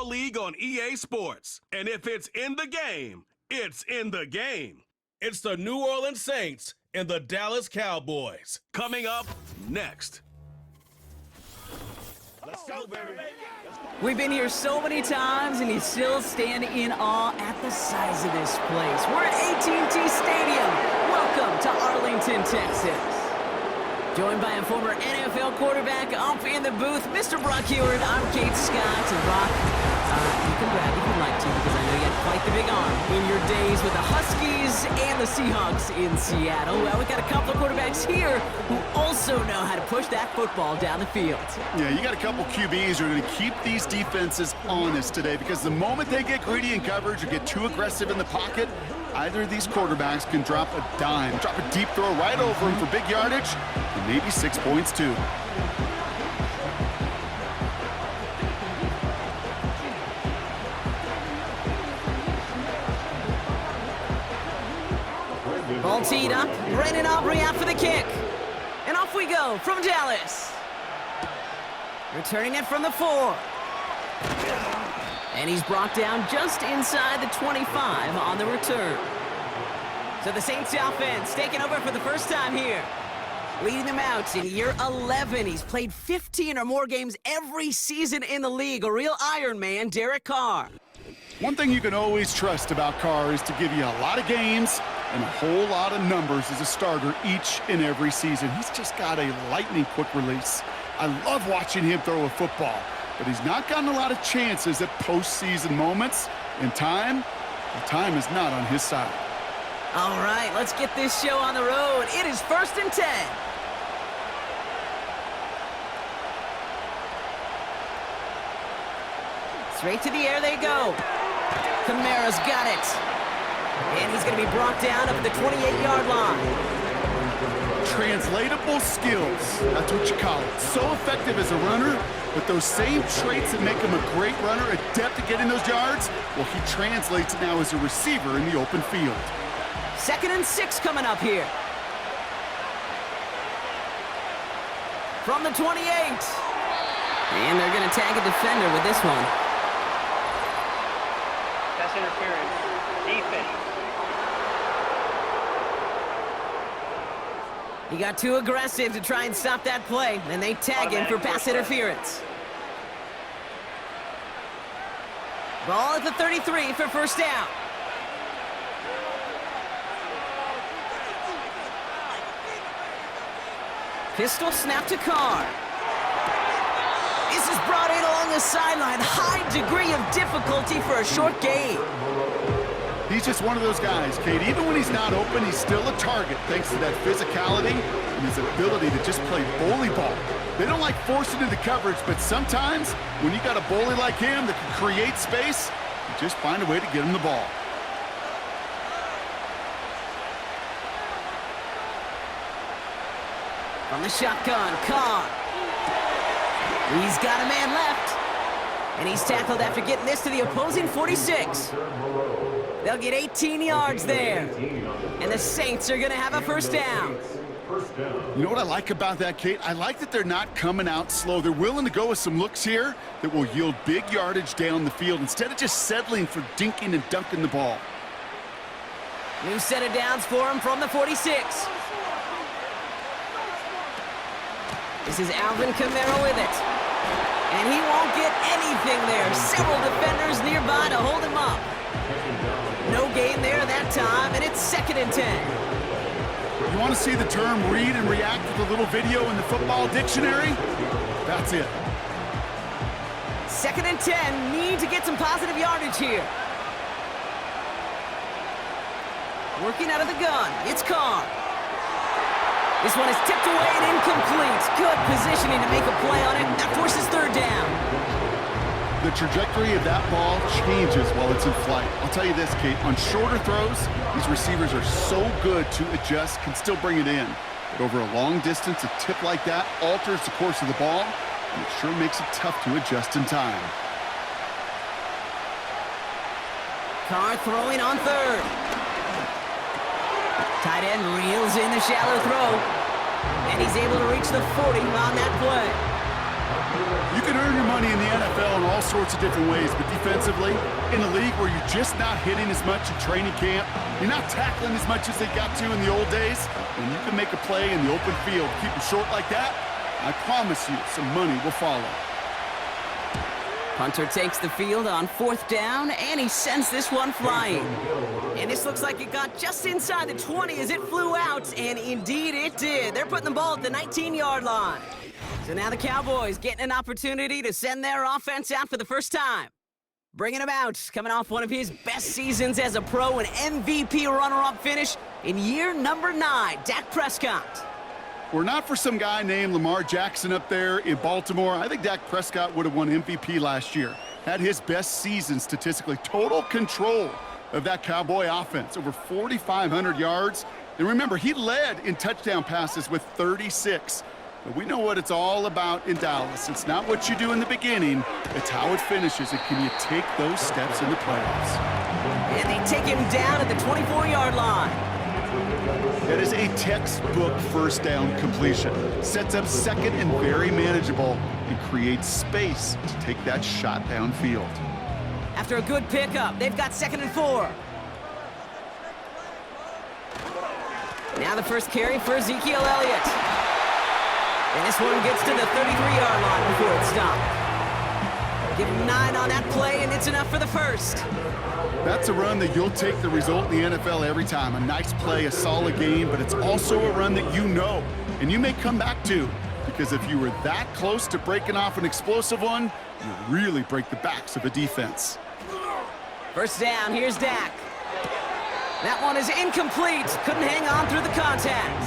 football league on EA Sports. And if it's in the game, it's in the game. It's the New Orleans Saints and the Dallas Cowboys. Coming up next. Let's go, baby. We've been here so many times, and you still stand in awe at the size of this place. We're at AT&T Stadium. Welcome to Arlington, Texas. Joined by a former NFL quarterback up in the booth, Mr. Brock Heward. I'm Kate Scott. And Brock, you can brag if you'd like to, because I know you had quite the big arm in your days with the Huskies and the Seahawks in Seattle. Well, we've got a couple of quarterbacks here who also know how to push that football down the field. Yeah, you got a couple QBs who are going to keep these defenses honest today, because the moment they get greedy in coverage or get too aggressive in the pocket, either of these quarterbacks can drop a dime, drop a deep throw right over him for big yardage, and maybe 6 points too. Ball teed up, Brandon Aubrey out for the kick. And off we go from Dallas. Returning it from the 4. And he's brought down just inside the 25 on the return. So the Saints offense taking over for the first time here. Leading them out in year 11. He's played 15 or more games every season in the league. A real Iron Man, Derek Carr. One thing you can always trust about Carr is to give you a lot of games and a whole lot of numbers as a starter each and every season. He's just got a lightning-quick release. I love watching him throw a football, but he's not gotten a lot of chances at postseason moments. In time, the time is not on his side. All right, let's get this show on the road. It is 1st and 10. Straight to the air they go. Kamara's got it. And he's going to be brought down up at the 28-yard line. Translatable skills, that's what you call it. So effective as a runner, but those same traits that make him a great runner, adept at getting those yards, well, he translates now as a receiver in the open field. 2nd and 6 coming up here. From the 28. And they're going to tag a defender with this one. Pass interference. Defense. He got too aggressive to try and stop that play, and they tag him for pass interference. Ball at the 33 for first down. Pistol snap to Carr. This is brought in along the sideline. High degree of difficulty for a short gain. He's just one of those guys, Kate. Even when he's not open, he's still a target thanks to that physicality and his ability to just play bully ball. They don't like forcing into coverage, but sometimes when you got a bully like him that can create space, you just find a way to get him the ball. From the shotgun, Carr. He's got a man left. And he's tackled after getting this to the opposing 46. They'll get 18 yards there. And the Saints are going to have a first down. You know what I like about that, Kate? I like that they're not coming out slow. They're willing to go with some looks here that will yield big yardage down the field instead of just settling for dinking and dunking the ball. New set of downs for him from the 46. This is Alvin Kamara with it. And he won't get anything there. Several defenders nearby to hold him up. No gain there that time, and it's 2nd and 10. You want to see the term read and react with a little video in the football dictionary? That's it. 2nd and 10. Need to get some positive yardage here. Working out of the gun. It's Carr. This one is tipped away and incomplete. Good positioning to make a play on it. That forces 3rd down. The trajectory of that ball changes while it's in flight. I'll tell you this, Kate, on shorter throws, these receivers are so good to adjust, can still bring it in. But over a long distance, a tip like that alters the course of the ball, and it sure makes it tough to adjust in time. Carr throwing on 3rd. Tight end reels in the shallow throw. And he's able to reach the 40 on that play. You can earn your money in the NFL in all sorts of different ways, but defensively, in a league where you're just not hitting as much in training camp, you're not tackling as much as they got to in the old days, when you can make a play in the open field, keep them short like that, I promise you some money will follow. Punter takes the field on 4th down, and he sends this one flying. And this looks like it got just inside the 20 as it flew out, and indeed it did. They're putting the ball at the 19-yard line. So now the Cowboys getting an opportunity to send their offense out for the first time. Bringing him out, coming off one of his best seasons as a pro, an MVP runner-up finish in year number 9, Dak Prescott. Were not for some guy named Lamar Jackson up there in Baltimore, I think Dak Prescott would have won MVP last year. Had his best season statistically. Total control of that Cowboy offense. Over 4,500 yards. And remember, he led in touchdown passes with 36. But we know what it's all about in Dallas. It's not what you do in the beginning, it's how it finishes. And can you take those steps in the playoffs? And they take him down at the 24-yard line. That is a textbook first down completion. Sets up second and very manageable and creates space to take that shot downfield. After a good pickup, they've got 2nd and 4. Now the first carry for Ezekiel Elliott. And this one gets to the 33-yard line before it's stopped. Give him 9 on that play, and it's enough for the first. That's a run that you'll take the result in the NFL every time. A nice play, a solid game, but it's also a run that you know and you may come back to, because if you were that close to breaking off an explosive one, you really break the backs of a defense. First down, here's Dak. That one is incomplete. Couldn't hang on through the contact.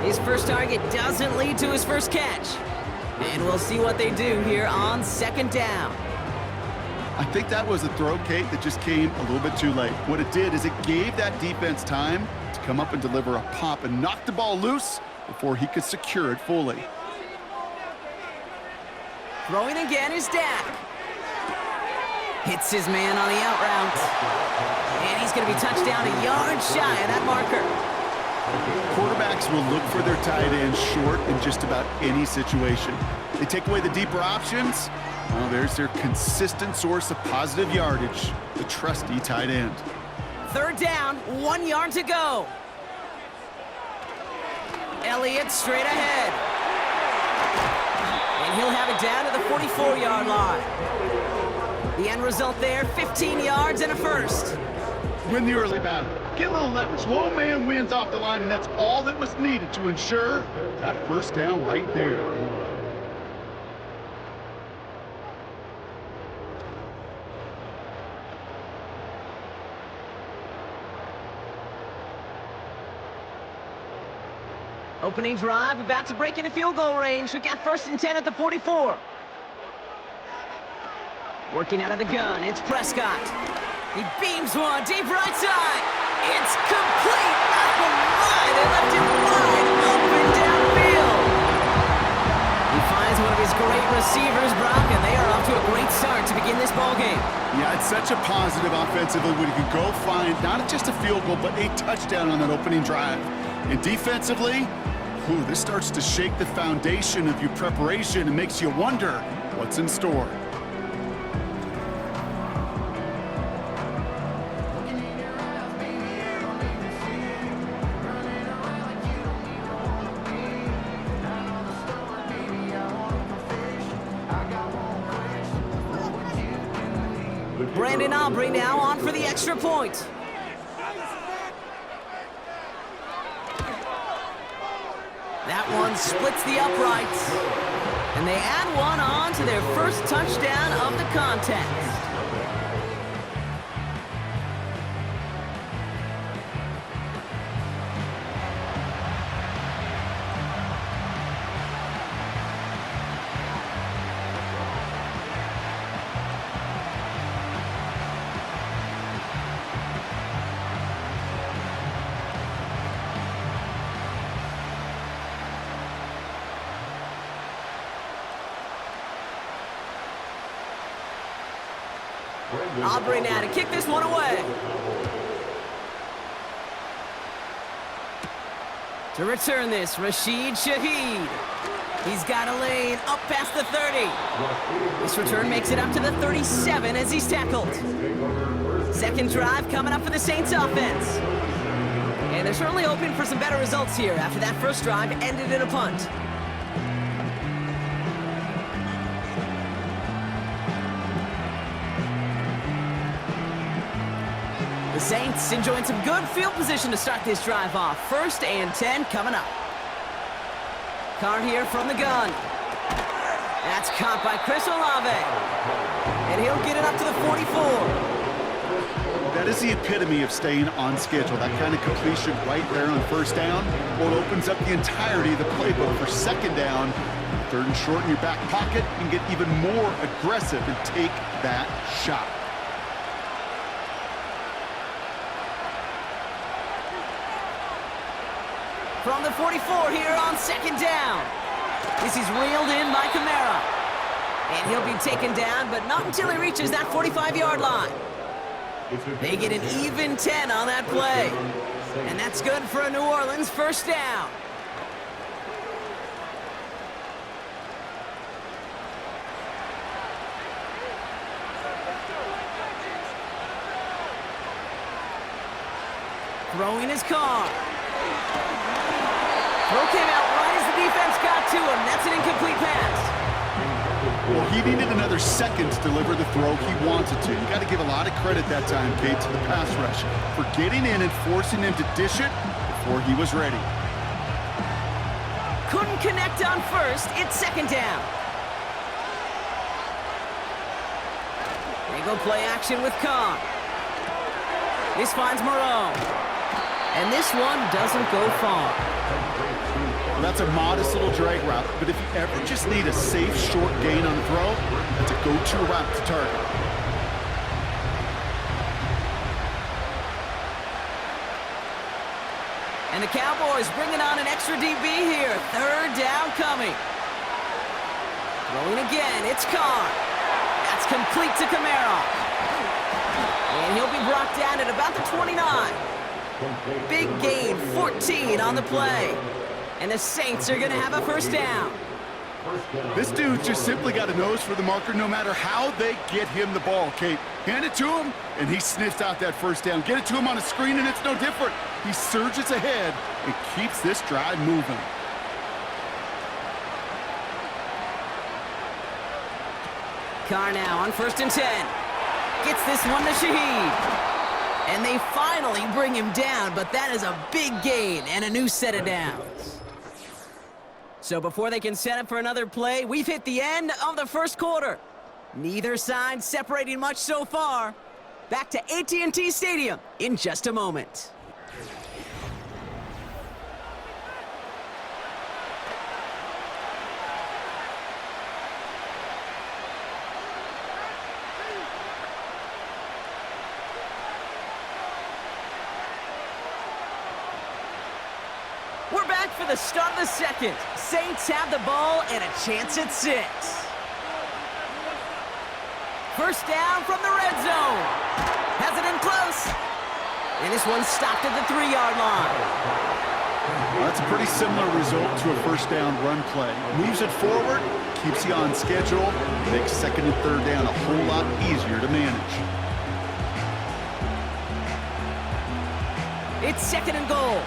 His first target doesn't lead to his first catch. And we'll see what they do here on 2nd down. I think that was a throw, Kate, that just came a little bit too late. What it did is it gave that defense time to come up and deliver a pop and knock the ball loose before he could secure it fully. Throwing again is Dak. Hits his man on the out route. And he's going to be touched down a yard shy of that marker. Quarterbacks will look for their tight end short in just about any situation. They take away the deeper options. Well, there's their consistent source of positive yardage, the trusty tight end. 3rd down, 1 yard to go. Elliott straight ahead. And he'll have it down to the 44-yard line. The end result there, 15 yards and a first. Win the early battle. Get a little leverage. Slow man wins off the line, and that's all that was needed to ensure that first down right there. Opening drive, about to break into field goal range. We got 1st and 10 at the 44. Working out of the gun, it's Prescott. He beams one deep right side. It's complete. Oh my, they left him wide open downfield. He finds one of his great receivers, Brock, and they are off to a great start to begin this ball game. Yeah, it's such a positive offensively when you can go find not just a field goal, but a touchdown on that opening drive. And defensively, this starts to shake the foundation of your preparation and makes you wonder what's in store. Brandon Aubrey now on for the extra point. That one splits the uprights. And they add one on to their first touchdown of the contest. Aubrey now to kick this one away. To return this, Rashid Shaheed. He's got a lane up past the 30. This return makes it up to the 37 as he's tackled. Second drive coming up for the Saints offense. And they're certainly hoping for some better results here after that first drive ended in a punt. The Saints enjoying some good field position to start this drive off. 1st and 10 coming up. Carr here from the gun. That's caught by Chris Olave. And he'll get it up to the 44. That is the epitome of staying on schedule. That kind of completion right there on 1st down. Well, it opens up the entirety of the playbook for 2nd down. 3rd and short in your back pocket. You can get even more aggressive and take that shot. From the 44 here on 2nd down. This is reeled in by Kamara. And he'll be taken down, but not until he reaches that 45-yard line. They get an even 10 on that play. And that's good for a New Orleans 1st down. Throwing his car. Throw came out right as the defense got to him. That's an incomplete pass. Well, he needed another second to deliver the throw he wanted to. You got to give a lot of credit that time, Kate, to the pass rush for getting in and forcing him to dish it before he was ready. Couldn't connect on 1st. It's 2nd down. They go play action with Carr. This finds Moreau. And this one doesn't go far. Well, that's a modest little drag route, but if you ever just need a safe, short gain on the throw, that's a go-to route to target. And the Cowboys bringing on an extra DB here. 3rd down coming. Throwing again, it's Carr. That's complete to Kamara. And he'll be brought down at about the 29. Big gain, 14 on the play. And the Saints are going to have a 1st down. This dude just simply got a nose for the marker no matter how they get him the ball, Kate. Hand it to him, and he sniffs out that 1st down. Get it to him on a screen, and it's no different. He surges ahead and keeps this drive moving. Carr now on 1st and 10. Gets this one to Shaheed. And they finally bring him down, but that is a big gain and a new set of downs. So before they can set up for another play, we've hit the end of the 1st quarter. Neither side separating much so far. Back to AT&T Stadium in just a moment. We're back for the start of the 2nd. Saints have the ball and a chance at 6. 1st down from the red zone. Has it in close. And this one's stopped at the 3-yard line. Well, that's a pretty similar result to a 1st down run play. Moves it forward, keeps you on schedule, makes 2nd and 3rd down a whole lot easier to manage. It's 2nd and goal.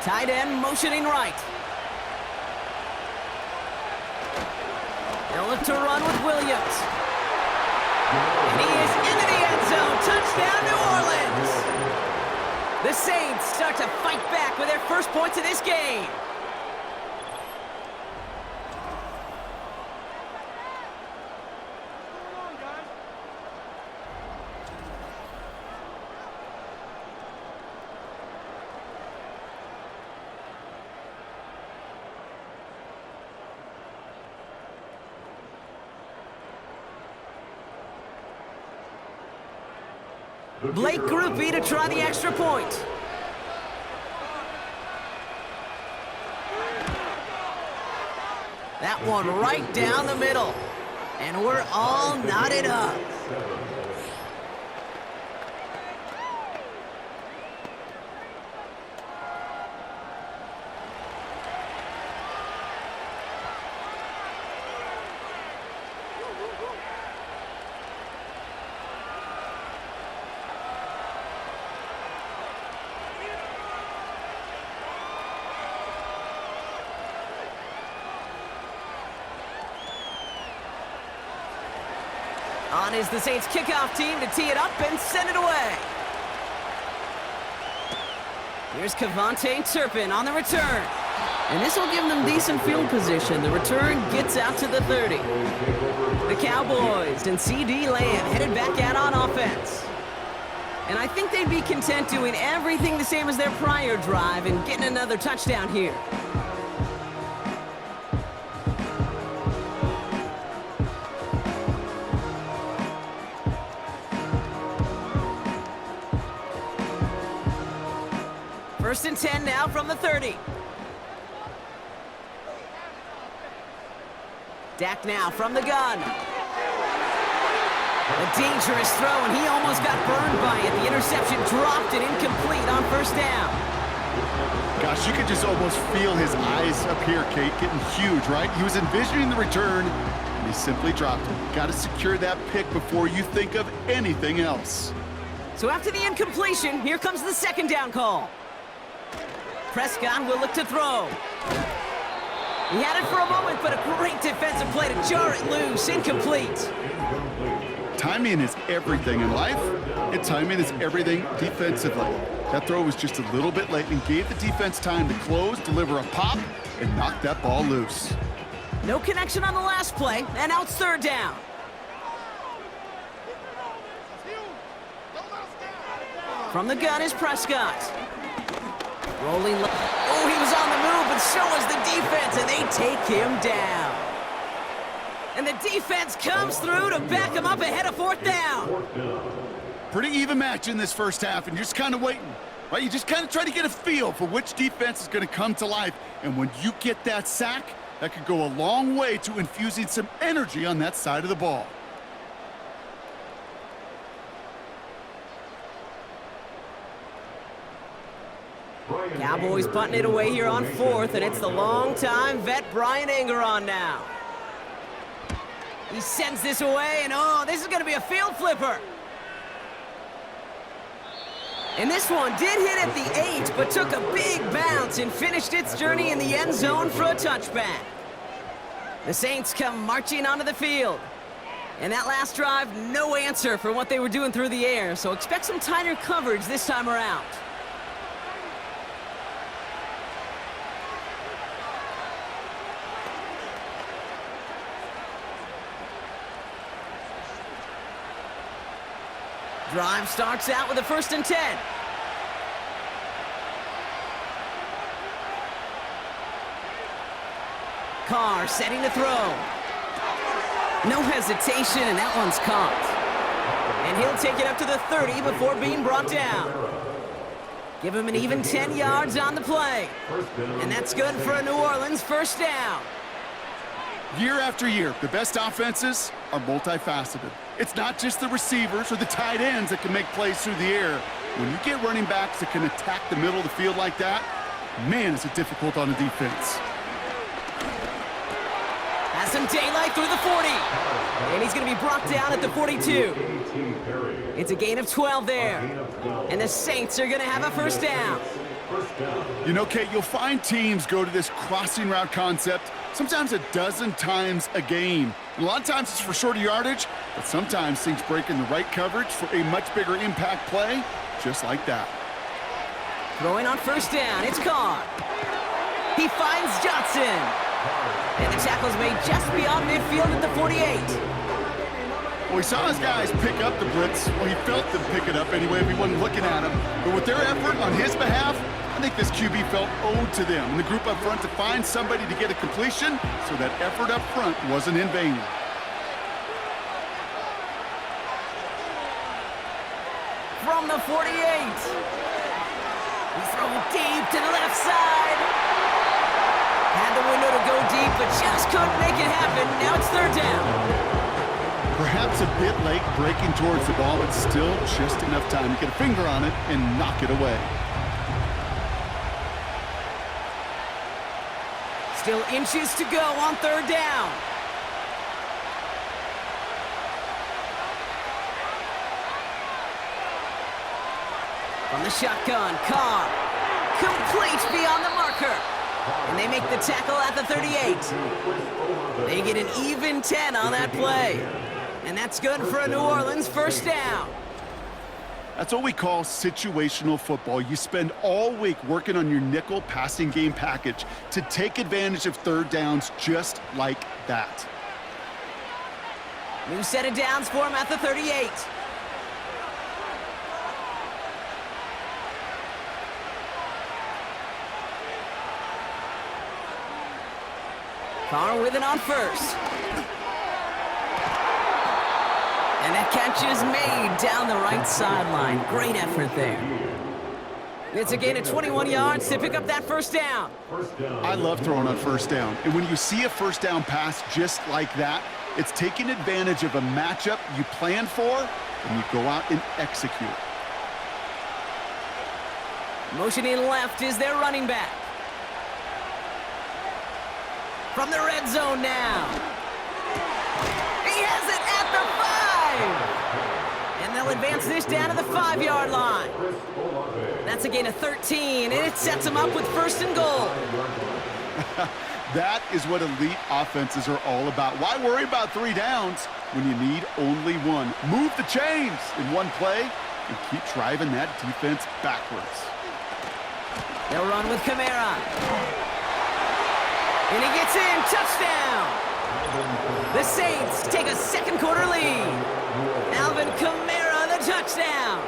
Tight end motioning right. They'll look to run with Williams. And he is into the end zone. Touchdown, New Orleans. The Saints start to fight back with their 1st points of this game. Blake Groupie to try the extra point. That one right down the middle. And we're all knotted up. On is the Saints kickoff team to tee it up and send it away. Here's Kevontae Turpin on the return. And this will give them decent field position. The return gets out to the 30. The Cowboys and C.D. Lamb headed back out on offense. And I think they'd be content doing everything the same as their prior drive and getting another touchdown here. First and 10 now from the 30. Dak now from the gun. A dangerous throw, and he almost got burned by it. The interception dropped and incomplete on first down. Gosh, you could just almost feel his eyes up here, Kate, getting huge, right? He was envisioning the return, and he simply dropped it. Got to secure that pick before you think of anything else. So after the incompletion, here comes the second down call. Prescott will look to throw. He had it for a moment, but a great defensive play to jar it loose. Incomplete. Timing is everything in life, and timing is everything defensively. That throw was just a little bit late and gave the defense time to close, deliver a pop, and knock that ball loose. No connection on the last play, and now it's third down. From the gun is Prescott. Rolling. Oh, he was on the move, but so was the defense, and they take him down. And the defense comes through to back him up ahead of fourth down. Pretty even match in this first half, and you're just kind of waiting, right? You just kind of try to get a feel for which defense is going to come to life. And when you get that sack, that could go a long way to infusing some energy on that side of the ball. Cowboys punting it away here on fourth, and it's the long-time vet Brian Anger on now. He sends this away, and oh, this is going to be a field flipper. And this one did hit at the 8, but took a big bounce and finished its journey in the end zone for a touchback. The Saints come marching onto the field. And that last drive, no answer for what they were doing through the air, so expect some tighter coverage this time around. Drive starts out with a first and 10. Carr setting to throw. No hesitation, and that one's caught. And he'll take it up to the 30 before being brought down. Give him an even 10 yards on the play. And that's good for a New Orleans first down. Year after year, the best offenses are multifaceted. It's not just the receivers or the tight ends that can make plays through the air. When you get running backs that can attack the middle of the field like that, man, is it difficult on the defense. Has some daylight through the 40. And he's going to be brought down at the 42. It's a gain of 12 there. And the Saints are going to have a first down. You know, Kate, you'll find teams go to this crossing route concept sometimes a dozen times a game. And a lot of times it's for shorter yardage, but sometimes things break in the right coverage for a much bigger impact play, just like that. Throwing on first down, it's Carr. He finds Johnson. And the tackle's made just beyond midfield at the 48. Well, he saw his guys pick up the blitz. Well, he felt them pick it up anyway if he wasn't looking at him. But with their effort on his behalf, I think this QB felt owed to them and the group up front to find somebody to get a completion, so that effort up front wasn't in vain. From the 48. He's thrown deep to the left side. Had the window to go deep, but just couldn't make it happen. Now it's third down. Perhaps a bit late breaking towards the ball, but still just enough time to get a finger on it and knock it away. Still inches to go on third down. From the shotgun, Carr. Complete beyond the marker. And they make the tackle at the 38. They get an even 10 on that play. And that's good for a New Orleans first down. That's what we call situational football. You spend all week working on your nickel passing game package to take advantage of third downs just like that. New set of downs for him at the 38. Carr with it on first. And that catch is made down the right sideline. Great effort there. It's a gain of 21 yards to pick up that first down. I love throwing on first down. And when you see a first down pass just like that, it's taking advantage of a matchup you plan for, and you go out and execute. Motioning left is their running back. From the red zone now. He has it at the 5. And they'll advance this down to the 5-yard line. That's a gain of 13, and it sets them up with first and goal. That is what elite offenses are all about. Why worry about 3 downs when you need only 1? Move the chains in one play and keep driving that defense backwards. They'll run with Kamara. And he gets in, touchdown! The Saints take a second quarter lead. Alvin Kamara, the touchdown!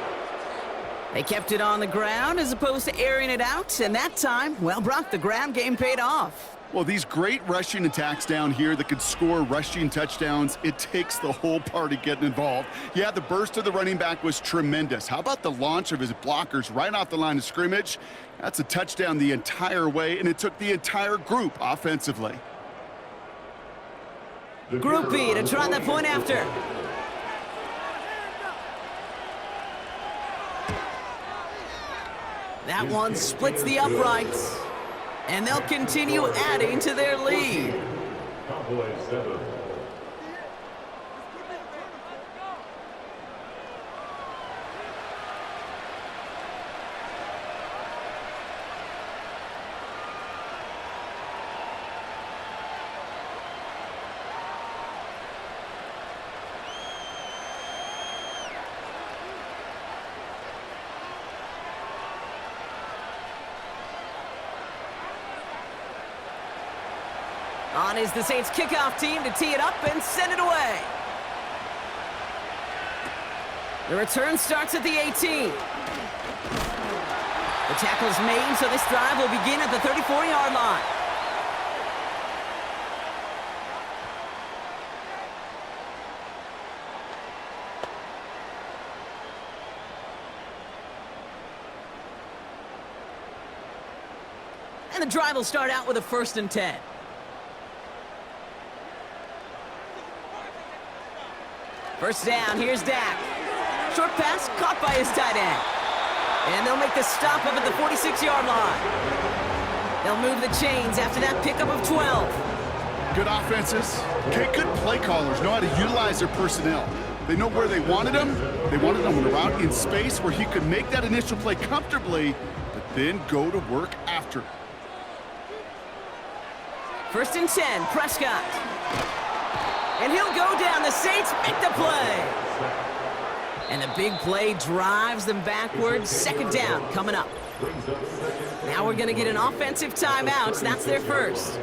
They kept it on the ground as opposed to airing it out, and that time, well, Brock, the ground game paid off. Well, these great rushing attacks down here that could score rushing touchdowns, it takes the whole party getting involved. Yeah, the burst of the running back was tremendous. How about the launch of his blockers right off the line of scrimmage? That's a touchdown the entire way, and it took the entire group offensively. Group B to try that point after. That one splits the uprights. And they'll continue adding to their lead. Cowboys 7. On is the Saints kickoff team to tee it up and send it away. The return starts at the 18. The tackle's made, so this drive will begin at the 34-yard line. And the drive will start out with a 1st and 10. First down, here's Dak. Short pass caught by his tight end. And they'll make the stop up at the 46-yard line. They'll move the chains after that pickup of 12. Good offenses. Good play callers know how to utilize their personnel. They know where they wanted them. They wanted them on a route in space where he could make that initial play comfortably, but then go to work after. 1st and 10, Prescott. And he'll go down. The Saints make the play. And the big play drives them backwards. 2nd down coming up. Now we're going to get an offensive timeout. That's their first.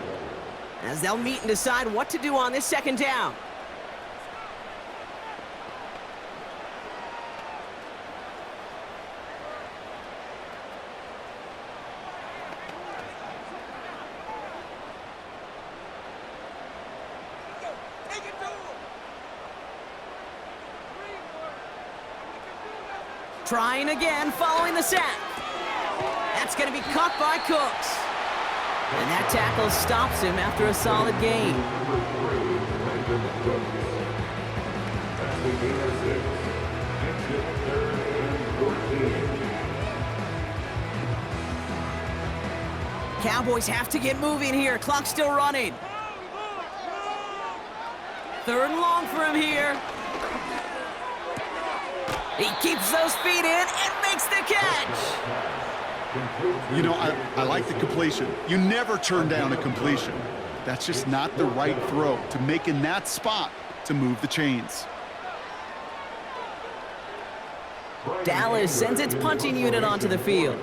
As they'll meet and decide what to do on this 2nd down. Trying again following the sack. That's going to be caught by Cooks. And that tackle stops him after a solid gain. Cowboys have to get moving here. Clock's still running. 3rd and long for him here. He keeps those feet in and makes the catch. You know, I like the completion. You never turn down a completion. That's just not the right throw to make in that spot to move the chains. Dallas sends its punching unit onto the field.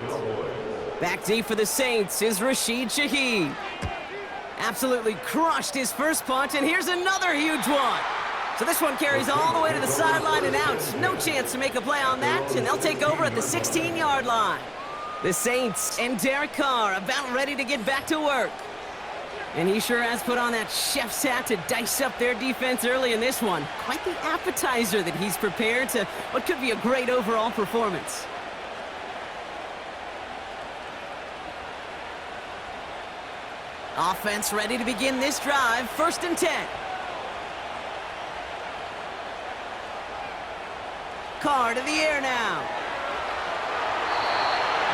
Back deep for the Saints is Rashid Shaheed. Absolutely crushed his first punch, and here's another huge one. So this one carries all the way to the sideline and out. No chance to make a play on that, and they'll take over at the 16-yard line. The Saints and Derek Carr about ready to get back to work. And he sure has put on that chef's hat to dice up their defense early in this one. Quite the appetizer that he's prepared to what could be a great overall performance. Offense ready to begin this drive. 1st and 10. Carr to the air now.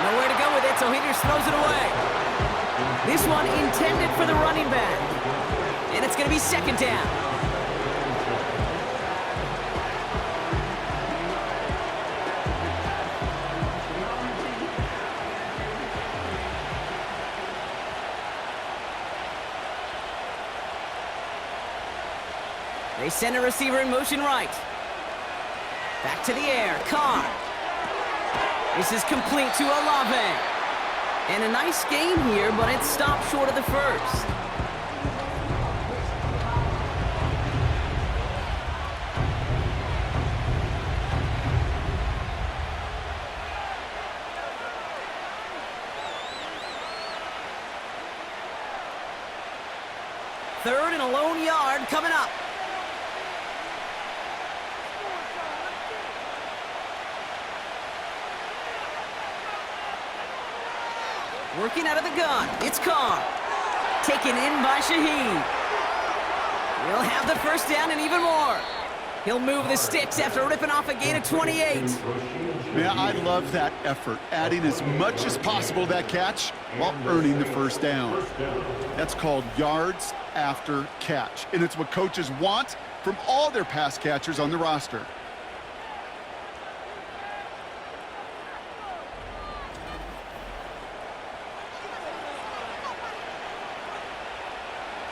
Nowhere to go with it, so he just throws it away. This one intended for the running back. And it's going to be 2nd down. They send a receiver in motion right. Back to the air, Carr. This is complete to Olave. And a nice gain here, but it stopped short of the first. Third and a lone yard coming up. Working out of the gun, it's Carr. Taken in by Shaheed. He'll have the 1st down and even more. He'll move the sticks after ripping off a gain of 28. Man, I love that effort, adding as much as possible to that catch while earning the 1st down. That's called yards after catch, and it's what coaches want from all their pass catchers on the roster.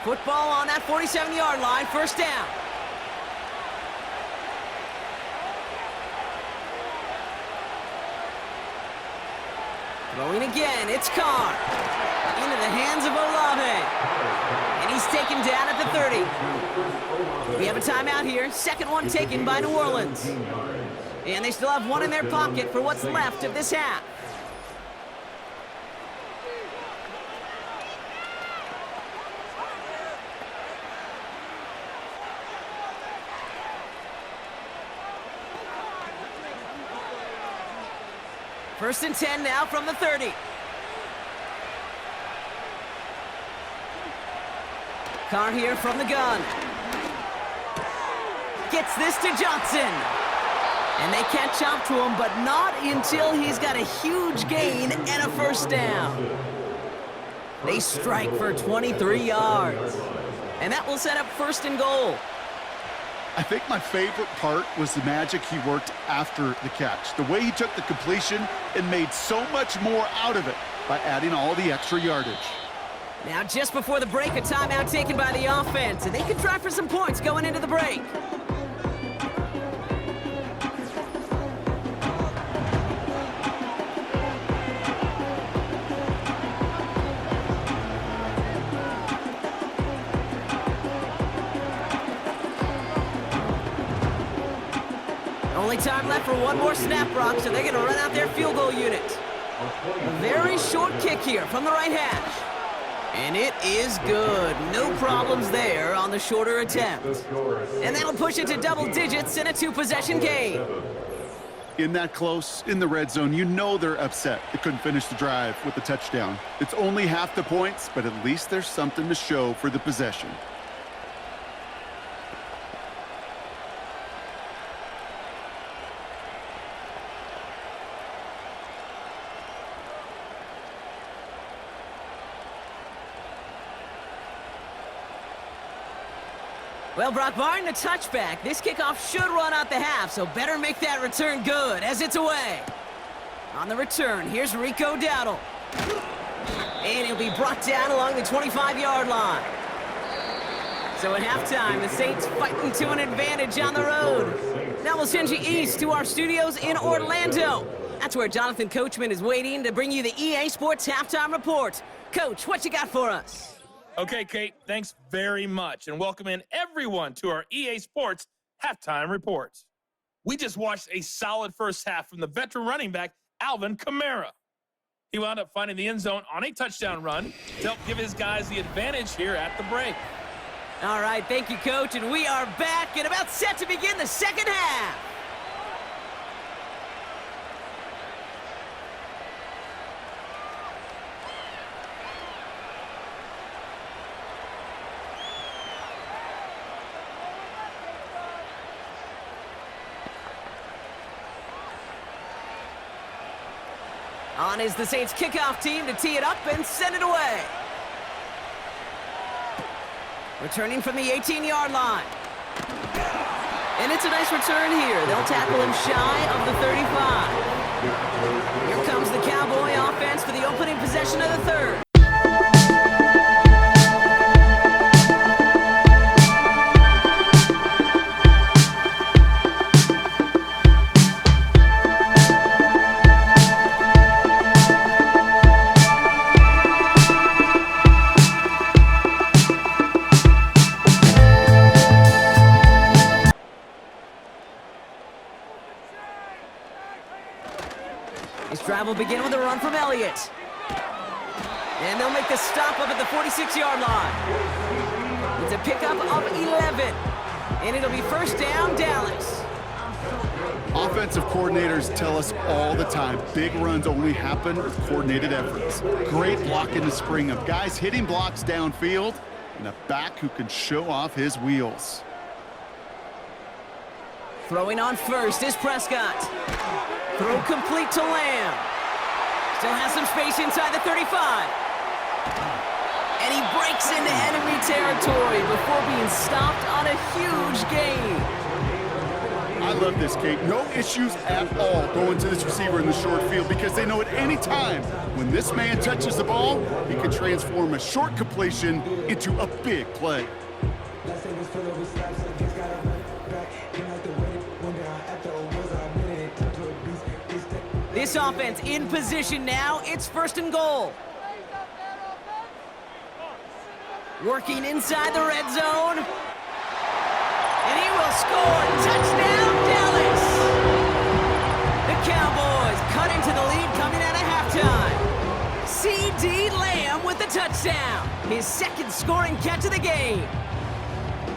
Football on that 47-yard line, 1st down. Throwing again, it's Carr. Into the hands of Olave. And he's taken down at the 30. We have a timeout here, 2nd one taken by New Orleans. And they still have one in their pocket for what's left of this half. First and 10 now from the 30. Carr here from the gun. Gets this to Johnson. And they catch up to him, but not until he's got a huge gain and a 1st down. They strike for 23 yards. And that will set up 1st and goal. I think my favorite part was the magic he worked after the catch. The way he took the completion and made so much more out of it by adding all the extra yardage. Now just before the break, a timeout taken by the offense, and they could try for some points going into the break. Only time left for one more snap, Brock, so they're going to run out their field goal unit. A very short kick here from the right hash. And it is good. No problems there on the shorter attempt. And that'll push it to double digits in a 2-possession game. In that close, in the red zone, you know they're upset. They couldn't finish the drive with the touchdown. It's only half the points, but at least there's something to show for the possession. Well, Brock, barring the touchback, this kickoff should run out the half, so better make that return good as it's away. On the return, here's Rico Dowdle. And he'll be brought down along the 25-yard line. So at halftime, the Saints fighting to an advantage on the road. Now we'll send you east to our studios in Orlando. That's where Jonathan Coachman is waiting to bring you the EA Sports Halftime Report. Coach, what you got for us? Okay, Kate, thanks very much, and welcome in everyone to our EA Sports Halftime Report. We just watched a solid first half from the veteran running back, Alvin Kamara. He wound up finding the end zone on a touchdown run to help give his guys the advantage here at the break. All right, thank you, Coach, and we are back and about set to begin the second half. On is the Saints kickoff team to tee it up and send it away. Returning from the 18-yard line. And it's a nice return here. They'll tackle him shy of the 35. Here comes the Cowboy offense for the opening possession of the third. Drive will begin with a run from Elliott. And they'll make the stop up at the 46-yard line. It's a pickup of 11. And it'll be first down, Dallas. Offensive coordinators tell us all the time, big runs only happen with coordinated efforts. Great block in the spring of guys hitting blocks downfield and a back who can show off his wheels. Throwing on first is Prescott. Throw complete to Lamb. Still has some space inside the 35. And he breaks into enemy territory before being stopped on a huge gain. I love this, Kate. No issues at all going to this receiver in the short field because they know at any time when this man touches the ball, he can transform a short completion into a big play. This offense in position now. It's first and goal. Working inside the red zone. And he will score. Touchdown, Dallas. The Cowboys cut into the lead coming out of halftime. C.D. Lamb with the touchdown. His second scoring catch of the game.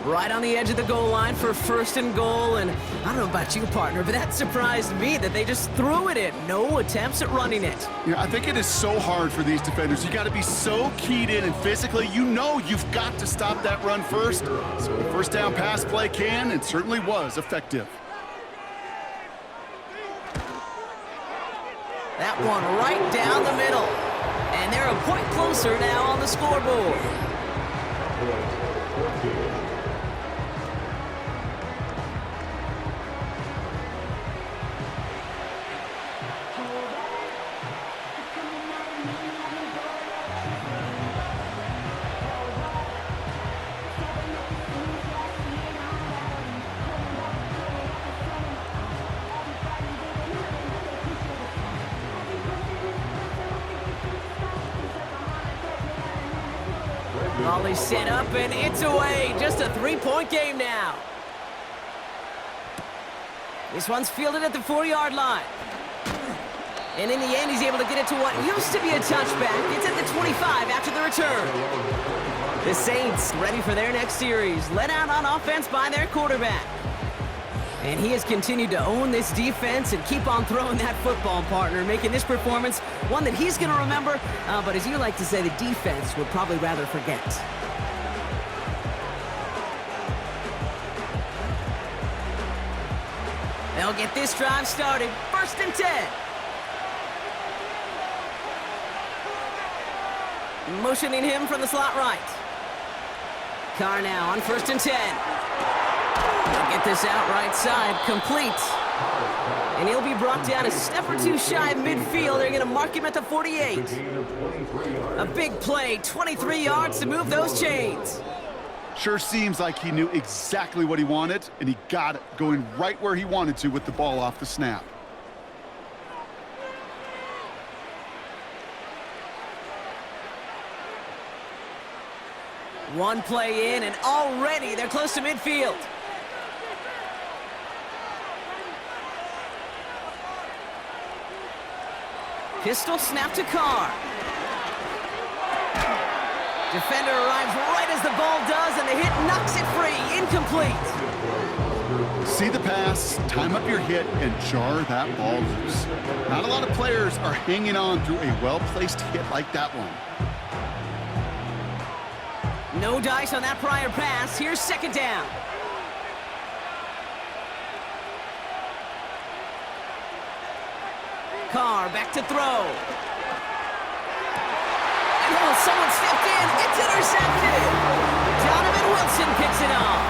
Right on the edge of the goal line for first and goal, and I don't know about you, partner, but that surprised me that they just threw it in. No attempts at running it. Yeah, I think it is so hard for these defenders. You got to be so keyed in and physically, you know you've got to stop that run first. So the first down pass play can and certainly was effective. That one right down the middle. And they're a point closer now on the scoreboard. Volley set up, and it's away. Just a three-point game now. This one's fielded at the 4-yard line. And in the end, he's able to get it to what used to be a touchback. It's at the 25 after the return. The Saints ready for their next series, led out on offense by their quarterback. And he has continued to own this defense and keep on throwing that football, partner, making this performance one that he's going to remember, but as you like to say, the defense would probably rather forget. They'll get this drive started. First and 10. Motioning him from the slot right. Carr now on first and 10. They'll get this out right side, complete. And he'll be brought down a step or two shy of midfield. They're going to mark him at the 48. A big play, 23 yards to move those chains. Sure seems like he knew exactly what he wanted, and he got it, going right where he wanted to with the ball off the snap. One play in, and already they're close to midfield. Pistol snap to Carr. Defender arrives right as the ball does, and the hit knocks it free. Incomplete. See the pass, time up your hit, and jar that ball loose. Not a lot of players are hanging on through a well-placed hit like that one. No dice on that prior pass. Here's second down. Carr back to throw. Oh, someone stepped in. It's intercepted. Donovan Wilson picks it off.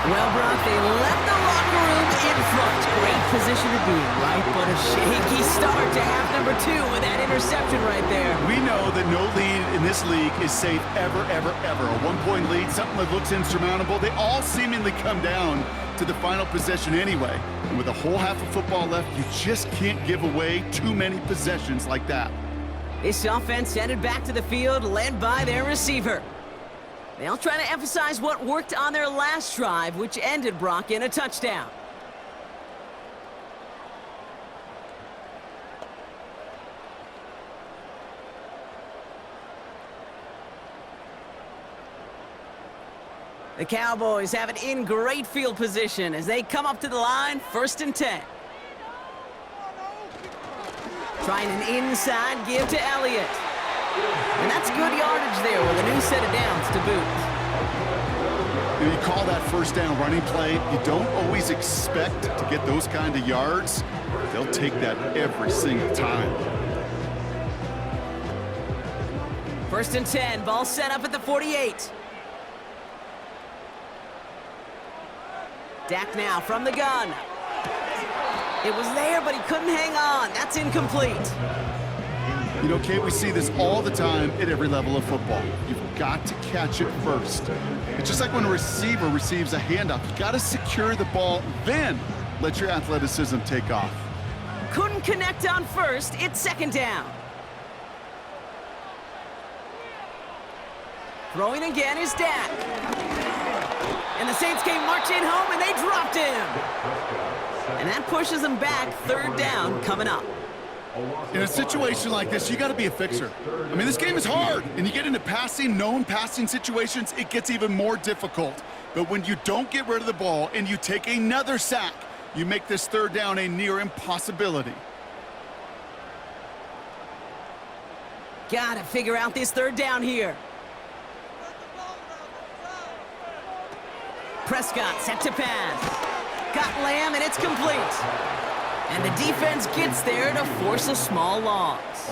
Well, Brock, they left the locker room in front. Great position to be in, right? But a shaky start to half number 2 with that interception right there. We know that no lead in this league is safe ever, ever, ever. A one-point lead, something that looks insurmountable. They all seemingly come down to the final possession anyway. And with a whole half of football left, you just can't give away too many possessions like that. This offense headed back to the field, led by their receiver. They'll try to emphasize what worked on their last drive, which ended, Brock, in a touchdown. The Cowboys have it in great field position as they come up to the line, 1st and 10. Trying an inside give to Elliott. And that's good yardage there with a new set of downs to boot. You call that first down running play, you don't always expect to get those kind of yards. They'll take that every single time. 1st and 10, ball set up at the 48. Dak now from the gun. It was there, but he couldn't hang on. That's incomplete. You know, Kate, we see this all the time at every level of football. You've got to catch it first. It's just like when a receiver receives a handoff. You've got to secure the ball, then let your athleticism take off. Couldn't connect on first. It's 2nd down. Throwing again is Dak. And the Saints came marching home, and they dropped him. And that pushes them back. 3rd down coming up. In a situation like this, you got to be a fixer. I mean, this game is hard, and you get into known passing situations, it gets even more difficult. But when you don't get rid of the ball and you take another sack, you make this 3rd down a near impossibility. Got to figure out this 3rd down here. Prescott set to pass. Got Lamb, and it's complete. And the defense gets there to force a small loss.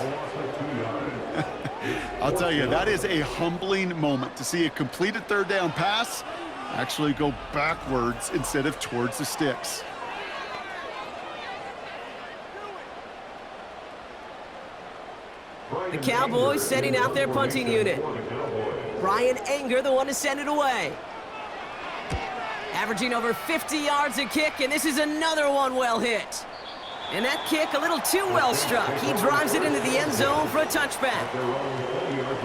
I'll tell you, that is a humbling moment to see a completed 3rd down pass actually go backwards instead of towards the sticks. The Cowboys setting out their punting unit. Brian Anger, the one to send it away. Averaging over 50 yards a kick, and this is another one well hit. And that kick a little too well struck. He drives it into the end zone for a touchback.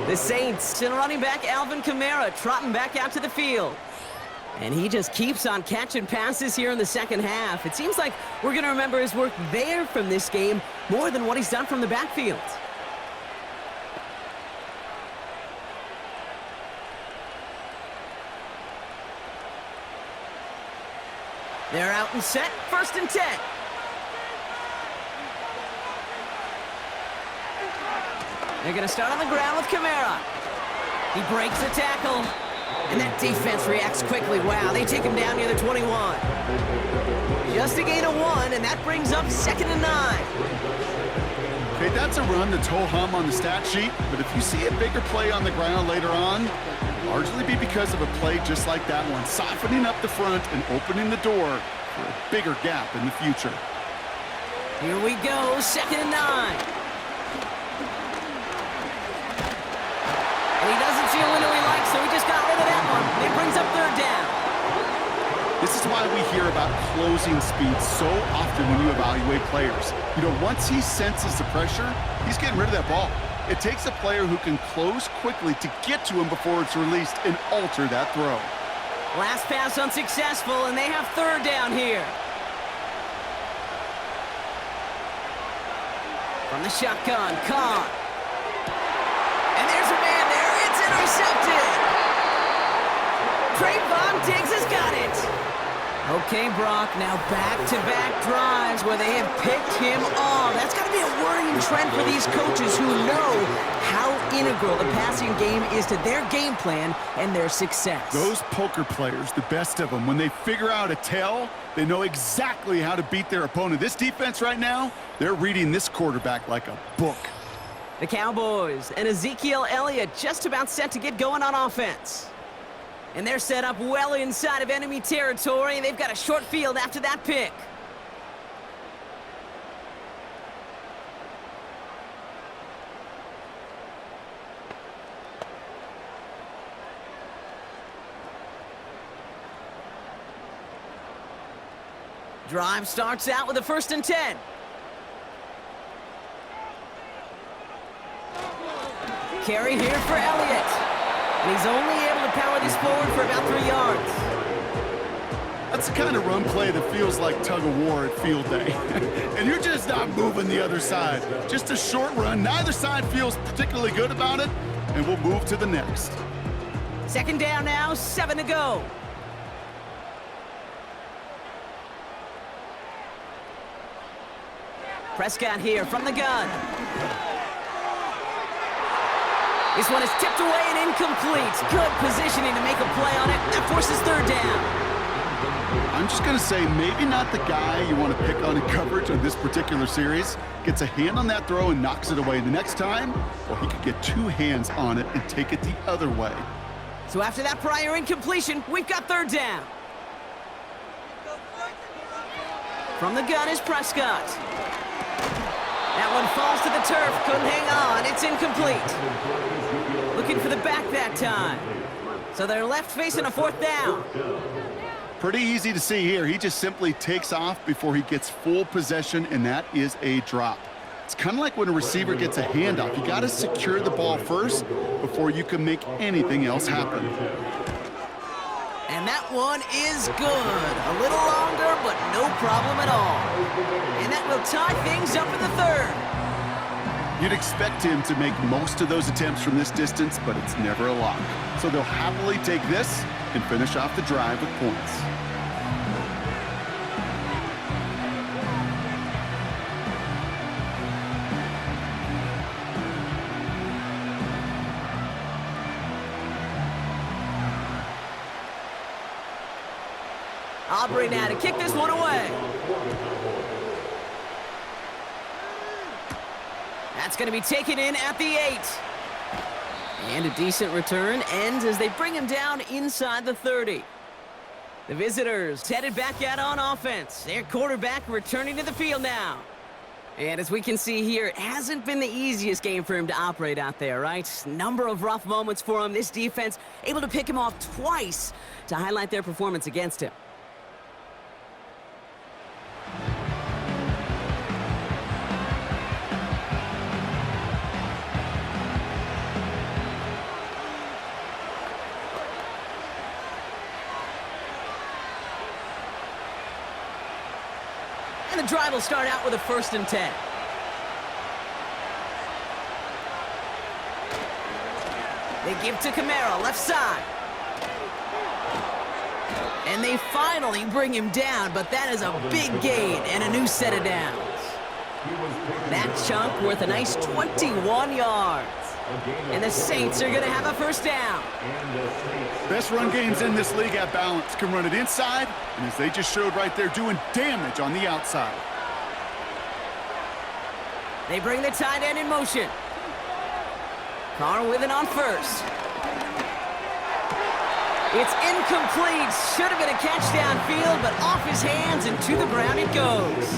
The Saints and running back Alvin Kamara trotting back out to the field. And he just keeps on catching passes here in the 2nd half. It seems like we're going to remember his work there from this game more than what he's done from the backfield. They're out and set, 1st and 10. They're going to start on the ground with Kamara. He breaks the tackle, and that defense reacts quickly. Wow, they take him down near the 21. Just a gain of 1, and that brings up 2nd and 9. Okay, that's a run that's ho-hum on the stat sheet, but if you see a bigger play on the ground later on, largely be because of a play just like that one, softening up the front and opening the door for a bigger gap in the future. Here we go, 2nd and 9. And he doesn't see a window he likes, so he just got rid of that one. It brings up is why we hear about closing speed so often when you evaluate players. You know, once he senses the pressure, he's getting rid of that ball. It takes a player who can close quickly to get to him before it's released and alter that throw. Last pass unsuccessful, and they have third down here. From the shotgun, Khan. And there's a man there. It's intercepted. Trayvon Diggs has got it. Okay, Brock, now back-to-back drives where they have picked him off. That's got to be a worrying trend for these coaches who know how integral the passing game is to their game plan and their success. Those poker players, the best of them, when they figure out a tell, they know exactly how to beat their opponent. This defense right now, they're reading this quarterback like a book. The Cowboys and Ezekiel Elliott just about set to get going on offense. And they're set up well inside of enemy territory. They've got a short field after that pick. Drive starts out with a 1st and 10. Carry here for Elliott. And he's only able to power this forward for about 3 yards. That's the kind of run play that feels like tug-of-war at field day. And you're just not moving the other side. Just a short run. Neither side feels particularly good about it, and we'll move to the next. 2nd down now, 7 to go. Prescott here from the gun. This one is tipped away and incomplete. Good positioning to make a play on it. That forces 3rd down. I'm just going to say maybe not the guy you want to pick on in coverage on this particular series. Gets a hand on that throw and knocks it away. The next time, well, he could get 2 hands on it and take it the other way. So after that prior incompletion, we've got 3rd down. From the gun is Prescott. That one falls to the turf. Couldn't hang on. It's incomplete. Looking for the back that time. So they're left facing a 4th down. Pretty easy to see here. He just simply takes off before he gets full possession, and that is a drop. It's kind of like when a receiver gets a handoff. You got to secure the ball first before you can make anything else happen. And that one is good. A little longer, but no problem at all. And that will tie things up in the 3rd. You'd expect him to make most of those attempts from this distance, but it's never a lock. So they'll happily take this and finish off the drive with points. Aubrey now to kick this one away. That's going to be taken in at the 8. And a decent return ends as they bring him down inside the 30. The visitors headed back out on offense. Their quarterback returning to the field now. And as we can see here, it hasn't been the easiest game for him to operate out there, right? Number of rough moments for him. This defense able to pick him off twice to highlight their performance against him. And the drive will start out with a 1st and 10. They give to Kamara, left side. And they finally bring him down, but that is a big gain and a new set of downs. That chunk worth a nice 21 yards. And the Saints are going to have a 1st down. Best run games in this league at balance. Can run it inside, and as they just showed right there, doing damage on the outside. They bring the tight end in motion. Carr with it on 1st. It's incomplete. Should have been a catch downfield, but off his hands and to the ground it goes.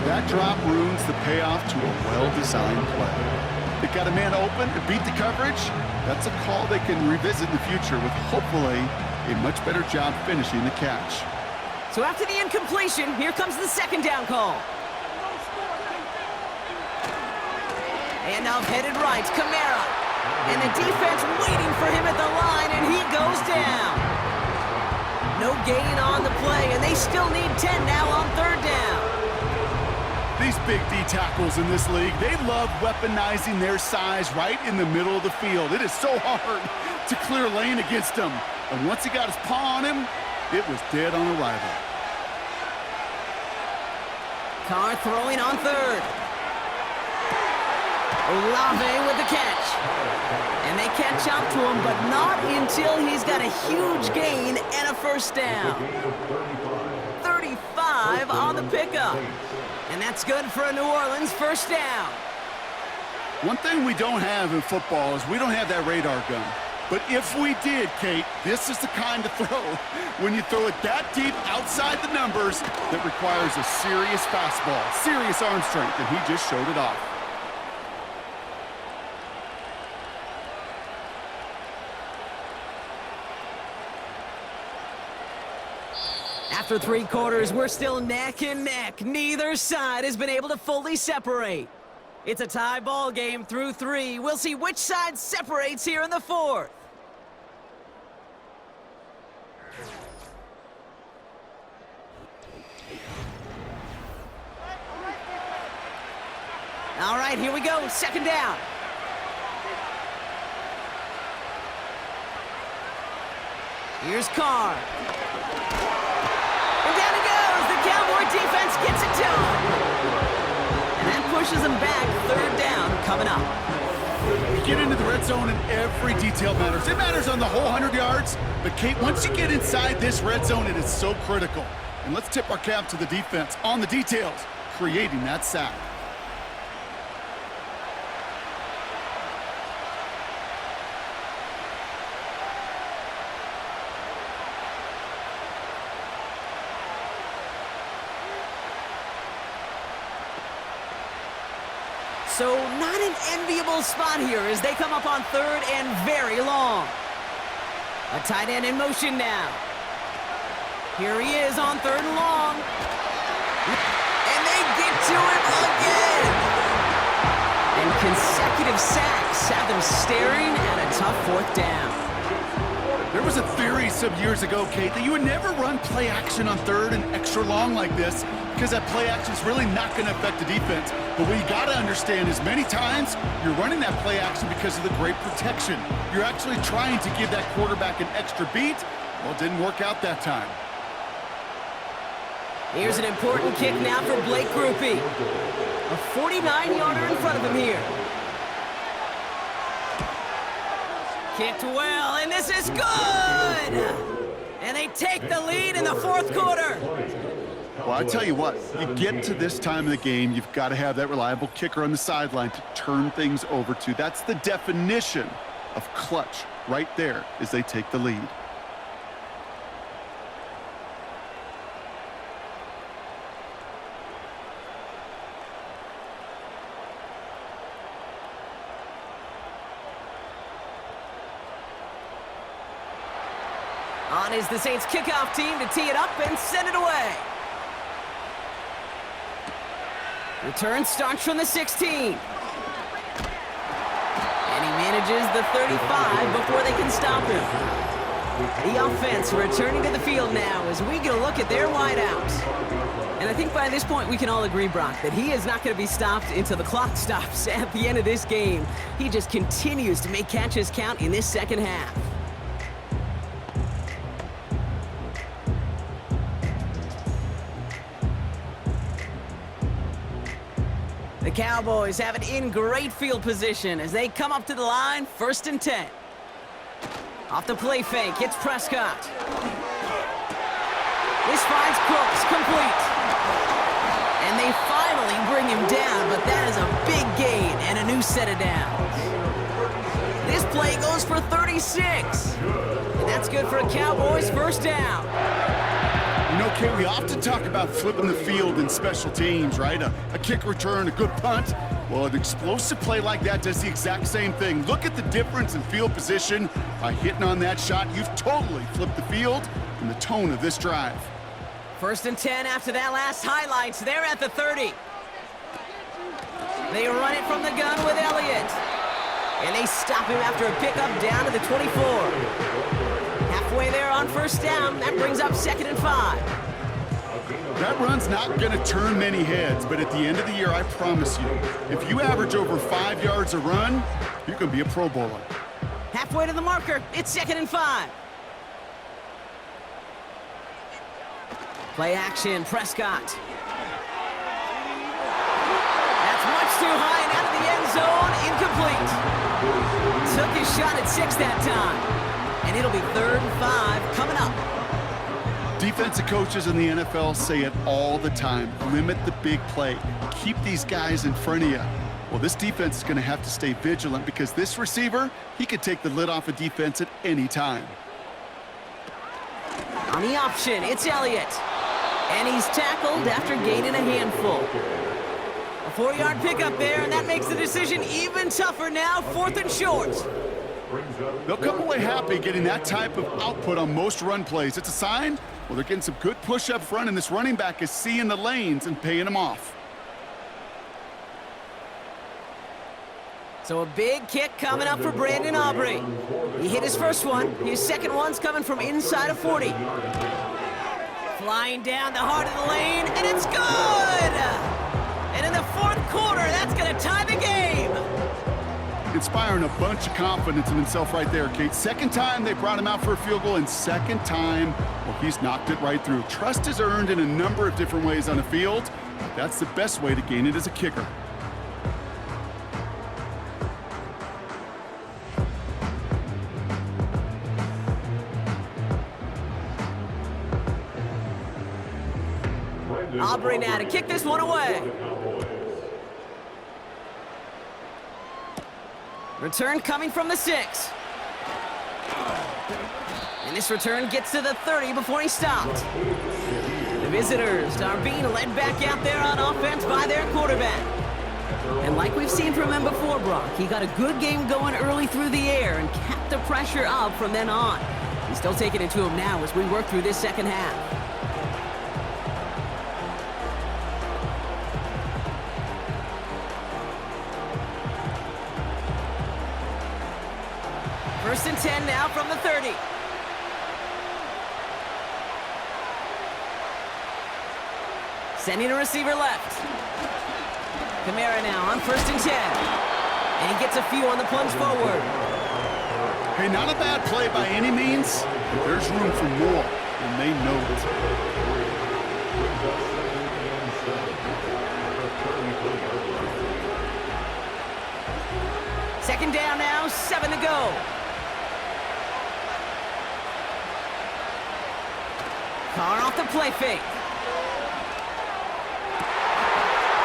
That drop ruins the payoff to a well-designed play. They got a man open to beat the coverage. That's a call they can revisit in the future with hopefully a much better job finishing the catch. So after the incompletion, here comes the second down call. Handoff headed right, Kamara. And the defense waiting for him at the line, and he goes down. No gain on the play, and they still need 10 now on third down. These big D tackles in this league, they love weaponizing their size right in the middle of the field. It is so hard to clear lane against him. And once he got his paw on him, it was dead on arrival. Carr throwing on third. Olave with the catch. And they catch up to him, but not until he's got a huge gain and a first down. 35 on the pickup. And that's good for a New Orleans first down. One thing we don't have in football is we don't have that radar gun. But if we did, Kate, this is the kind of throw, when you throw it that deep outside the numbers, that requires a serious fastball, serious arm strength, and he just showed it off. After 3 quarters, we're still neck and neck. Neither side has been able to fully separate. It's a tie ball game through 3. We'll see which side separates here in the 4th. All right, here we go. Second down. Here's Carr. And down he goes. The Cowboy defense gets it to him. And that pushes him back. Third down coming up. You get into the red zone and every detail matters. It matters on the whole 100 yards. But, Kate, once you get inside this red zone, it is so critical. And let's tip our cap to the defense on the details, creating that sack. So not an enviable spot here as they come up on third and very long. A tight end in motion now. Here he is on third and long. And they get to him again. And consecutive sacks have them staring at a tough fourth down. There was a theory some years ago, Kate, that you would never run play action on third and extra long like this because that play action is really not going to affect the defense. But what you got to understand is many times you're running that play action because of the great protection. You're actually trying to give that quarterback an extra beat. Well, it didn't work out that time. Here's an important kick now for Blake Grupe. A 49-yarder in front of him here. Kicked well, and this is good! And they take the lead in the fourth quarter. Well, I tell you what, you get to this time of the game, you've got to have that reliable kicker on the sideline to turn things over to. That's the definition of clutch right there as they take the lead. On is the Saints kickoff team to tee it up and send it away. Return starts from the 16. And he manages the 35 before they can stop him. The offense returning to the field now as we get a look at their wideouts. And I think by this point we can all agree, Brock, that he is not going to be stopped until the clock stops at the end of this game. He just continues to make catches count in this second half. The Cowboys have it in great field position as they come up to the line, 1st and 10. Off the play fake, it's Prescott. This finds Cooks, complete. And they finally bring him down, but that is a big gain and a new set of downs. This play goes for 36. And that's good for a Cowboys first down. You know, Kate, we often talk about flipping the field in special teams, right? A kick return, a good punt. Well, an explosive play like that does the exact same thing. Look at the difference in field position. By hitting on that shot, you've totally flipped the field and the tone of this drive. 1st and 10 after that last highlights. They're at the 30. They run it from the gun with Elliott. And they stop him after a pickup down to the 24. Halfway there on 1st down. That brings up 2nd and 5. That run's not going to turn many heads, but at the end of the year, I promise you, if you average over 5 yards a run, you're going to be a Pro Bowler. Halfway to the marker. It's 2nd and 5. Play action, Prescott. That's much too high and out of the end zone, incomplete. Took his shot at 6 that time. And it'll be 3rd and 5 coming up. Defensive coaches in the NFL say it all the time. Limit the big play. Keep these guys in front of you. Well, this defense is going to have to stay vigilant because this receiver, he could take the lid off a defense at any time. On the option, it's Elliott. And he's tackled after gaining a handful. A 4-yard pickup there, and that makes the decision even tougher now. 4th and short. They'll come away happy getting that type of output on most run plays. It's a sign, well, they're getting some good push up front, and this running back is seeing the lanes and paying them off. So a big kick coming up for Brandon Aubrey. He hit his first one. His second one's coming from inside of 40. Flying down the heart of the lane, and it's good! And in the 4th quarter, that's going to tie the game. Inspiring a bunch of confidence in himself right there, Kate. 2nd time they brought him out for a field goal, and 2nd time, well, he's knocked it right through. Trust is earned in a number of different ways on the field. That's the best way to gain it as a kicker. Aubrey now to kick this one away. Return coming from the 6. And this return gets to the 30 before he stopped. The visitors are being led back out there on offense by their quarterback. And like we've seen from him before, Brock, he got a good game going early through the air and kept the pressure up from then on. He's still taking it to him now as we work through this 2nd half. First and 10 now from the 30. Sending a receiver left. Kamara now on 1st and 10. And he gets a few on the plunge forward. Hey, not a bad play by any means, but there's room for more, and they know it. Second down now, 7 to go. Carr off the play fake.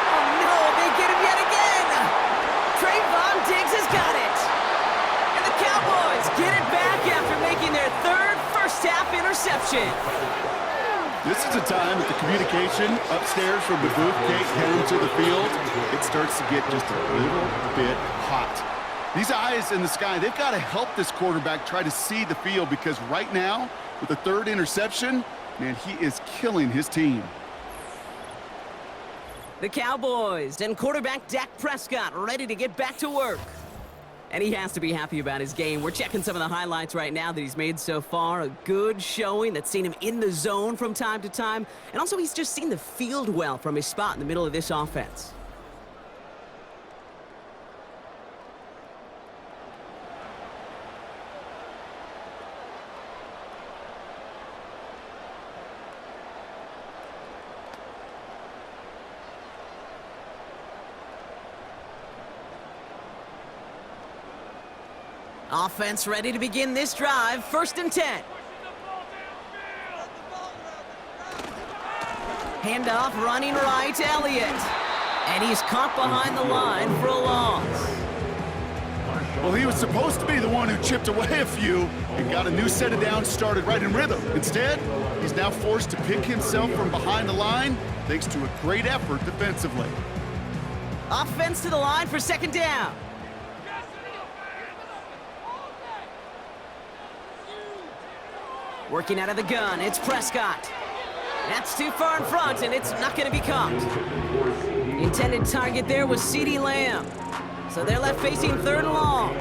Oh no, they get him yet again. Trayvon Diggs has got it. And the Cowboys get it back after making their 3rd first-half interception. This is a time that the communication upstairs from the booth gate down to the field, it starts to get just a little bit hot. These eyes in the sky, they've got to help this quarterback try to see the field because right now, with the 3rd interception, man, he is killing his team. The Cowboys and quarterback Dak Prescott ready to get back to work. And he has to be happy about his game. We're checking some of the highlights right now that he's made so far. A good showing that's seen him in the zone from time to time. And also he's just seen the field well from his spot in the middle of this offense. Offense ready to begin this drive. 1st and 10. Handoff running right, Elliott. And he's caught behind the line for a loss. Well, he was supposed to be the one who chipped away a few and got a new set of downs started right in rhythm. Instead, he's now forced to pick himself from behind the line thanks to a great effort defensively. Offense to the line for second down. Working out of the gun, it's Prescott. That's too far in front, and it's not going to be caught. The intended target there was CeeDee Lamb. So they're left facing third and long.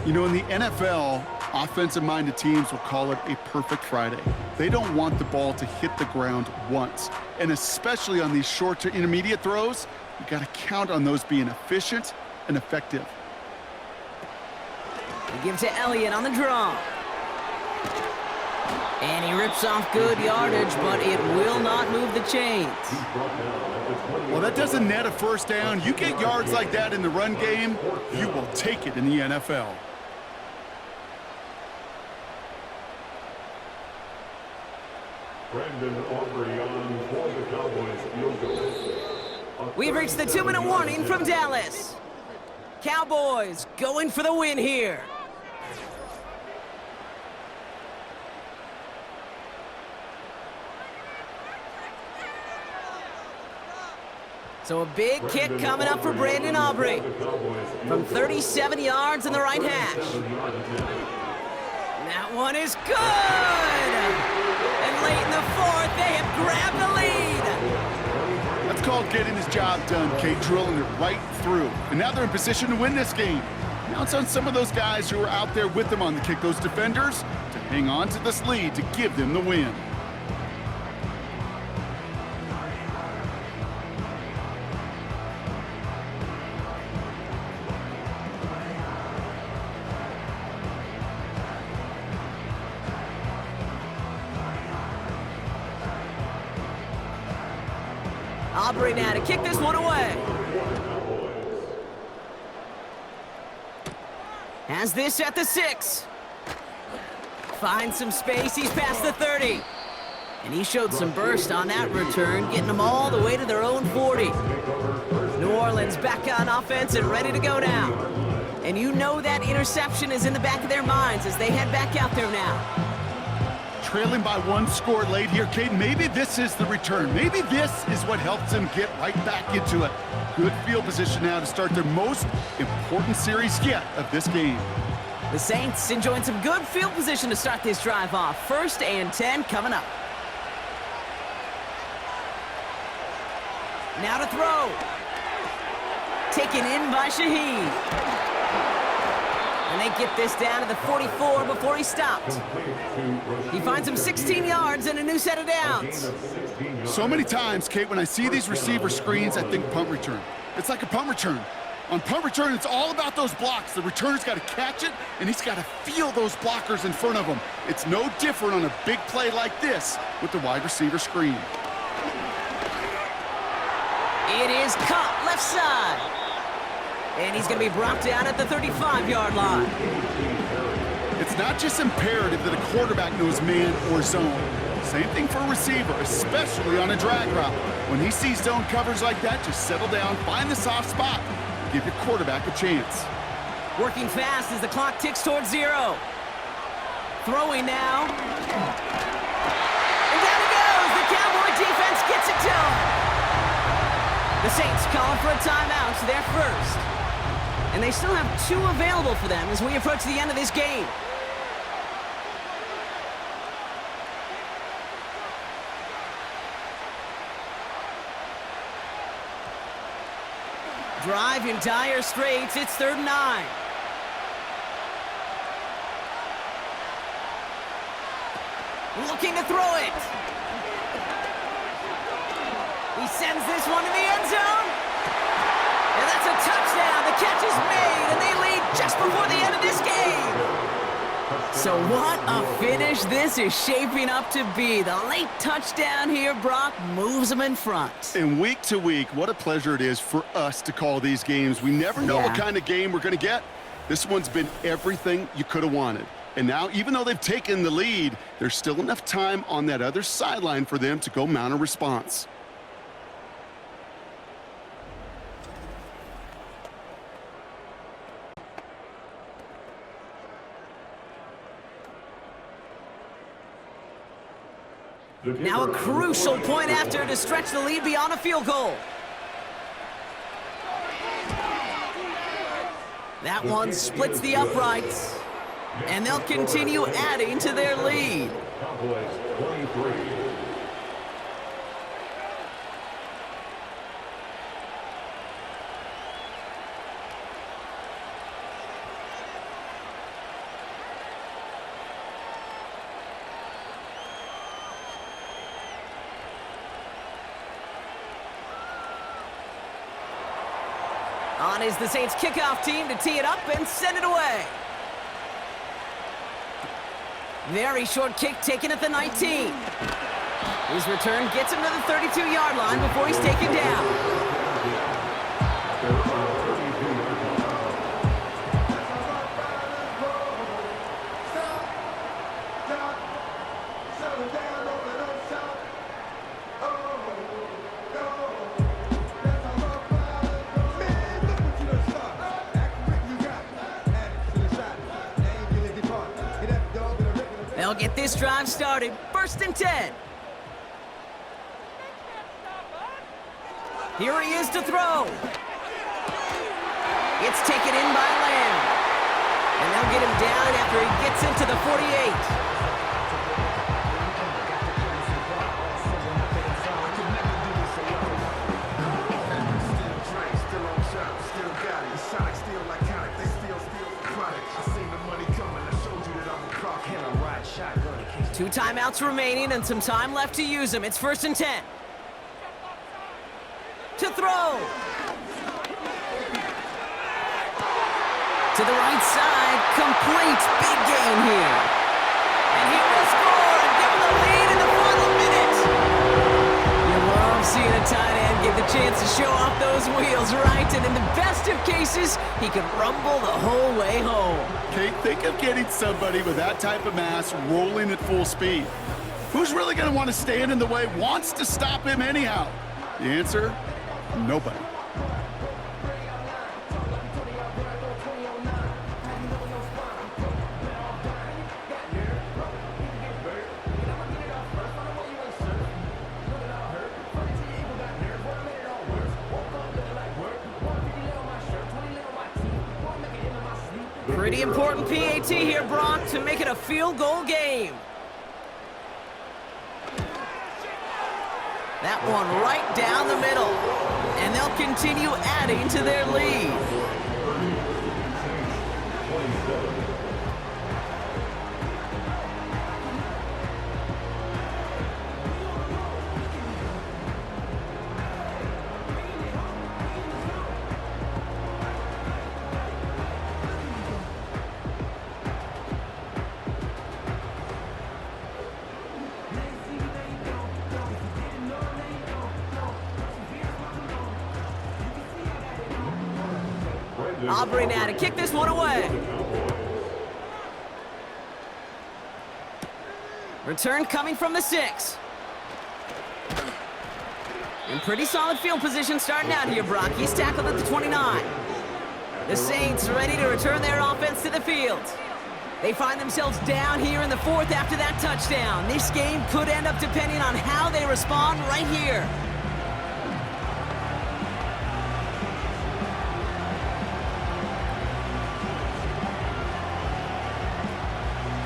You know, in the NFL, offensive-minded teams will call it a perfect Friday. They don't want the ball to hit the ground once. And especially on these short to intermediate throws, you got to count on those being efficient and effective. They give to Elliott on the draw. And he rips off good yardage, but it will not move the chains. Well, that doesn't net a first down. You get yards like that in the run game, you will take it in the NFL. Brandon Aubrey on for the Cowboys field goal. We've reached the 2-minute warning from Dallas. Cowboys going for the win here. So a big kick coming up for Brandon Aubrey from 37 yards in the right hash. That one is good! And late in the fourth, they have grabbed the lead. That's called getting his job done, Kate, drilling it right through. And now they're in position to win this game. Now it's on some of those guys who are out there with them on the kick, those defenders, to hang on to this lead to give them the win. Aubrey now to kick this one away. Has this at the 6. Finds some space, he's past the 30. And he showed some burst on that return, getting them all the way to their own 40. New Orleans back on offense and ready to go now. And you know that interception is in the back of their minds as they head back out there now. Trailing by 1 score late here, Kate. Maybe this is the return. Maybe this is what helps them get right back into it. Good field position now to start their most important series yet of this game. The Saints enjoying some good field position to start this drive off. 1st and 10 coming up. Now to throw. Taken in by Shaheed. And they get this down to the 44 before he stopped. He finds him 16 yards and a new set of downs. So many times, Kate, when I see these receiver screens, I think punt return. It's like a punt return. On punt return, it's all about those blocks. The returner's got to catch it, and he's got to feel those blockers in front of him. It's no different on a big play like this with the wide receiver screen. It is caught left side. And he's going to be brought down at the 35-yard line. It's not just imperative that a quarterback knows man or zone. Same thing for a receiver, especially on a drag route. When he sees zone coverage like that, just settle down, find the soft spot, and give your quarterback a chance. Working fast as the clock ticks towards 0. Throwing now. And down he goes. The Cowboy defense gets it to him. The Saints calling for a timeout, so they're first. And they still have 2 available for them as we approach the end of this game. Drive in dire straits. It's 3rd and 9. Looking to throw it. He sends this one to the end zone. And that's a touchdown. The catch is made, and they lead just before the end of this game. So what a finish this is shaping up to be. The late touchdown here, Brock, moves them in front. And week to week, what a pleasure it is for us to call these games. We never know what kind of game we're going to get. This one's been everything you could have wanted. And now, even though they've taken the lead, there's still enough time on that other sideline for them to go mount a response. Now a crucial point after to stretch the lead beyond a field goal. That one splits the uprights. And they'll continue adding to their lead. Cowboys 23. On is the Saints kickoff team to tee it up and send it away. Very short kick taken at the 19. His return gets him to the 32-yard line before he's taken down. They'll get this drive started. 1st and 10. Here he is to throw. It's taken in by Lamb. And they'll get him down after he gets into the 48. Two timeouts remaining and some time left to use them. It's 1st and 10. To throw. To the right side. Complete. Big gain here. And he will score and give him the lead in the final minute. You love seeing a tight end get the chance to show off those wheels, right? And in the best of cases, he can rumble the whole way home. Okay, think of getting somebody with that type of mass rolling at full speed. Who's really going to want to stand in the way, wants to stop him anyhow? The answer, nobody. Pretty important PAT here, Brock, to make it a field goal game. That one right down the middle. And they'll continue adding to their lead. Aubrey now to kick this one away. Return coming from the 6. In pretty solid field position starting out here, Brock. He's tackled at the 29. The Saints ready to return their offense to the field. They find themselves down here in the 4th after that touchdown. This game could end up depending on how they respond right here.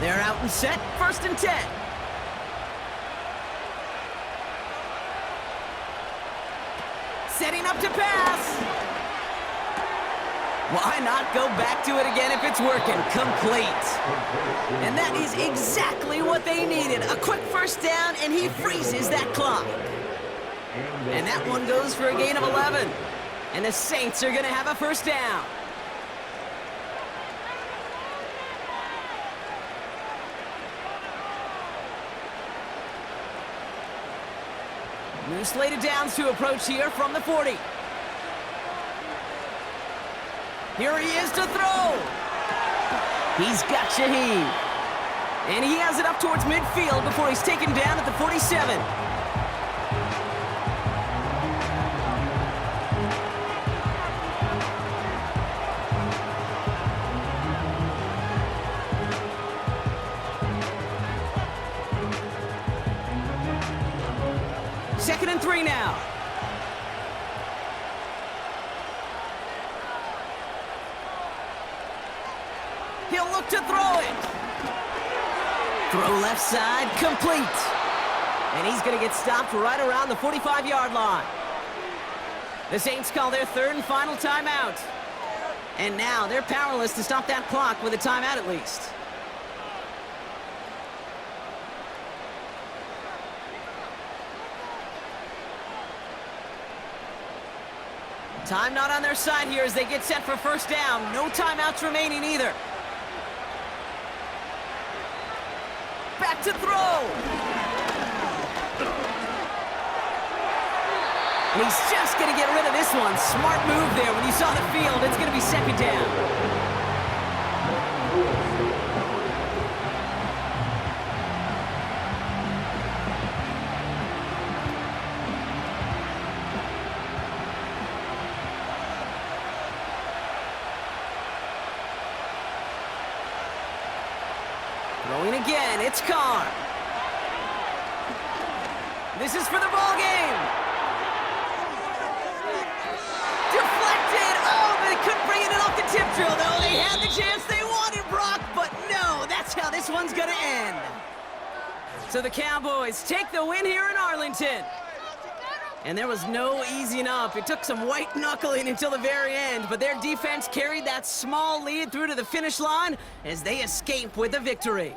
They're out and set, 1st and 10. Setting up to pass. Why not go back to it again if it's working? Complete. And that is exactly what they needed. A quick 1st down, and he freezes that clock. And that one goes for a gain of 11. And the Saints are going to have a 1st down. New slated downs to approach here from the 40. Here he is to throw. He's got Shaheed. And he has it up towards midfield before he's taken down at the 47. Second and 3 now. left side, complete. And he's going to get stopped right around the 45-yard line. The Saints call their third and final timeout. And now they're powerless to stop that clock with a timeout at least. Time not on their side here as they get set for first down. No timeouts remaining either. Back to throw. And he's just going to get rid of this one. Smart move there. When you saw the field, it's going to be second down. Throwing again, it's Carr. This is for the ball game. Deflected. Oh, but they couldn't bring it in off the tip drill, though. They had the chance they wanted, Brock, but no, that's how this one's going to end. So the Cowboys take the win here in Arlington. And there was no easing up. It took some white knuckling until the very end, but their defense carried that small lead through to the finish line as they escape with the victory.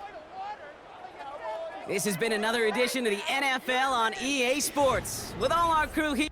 This has been another edition of the NFL on EA Sports. With all our crew here.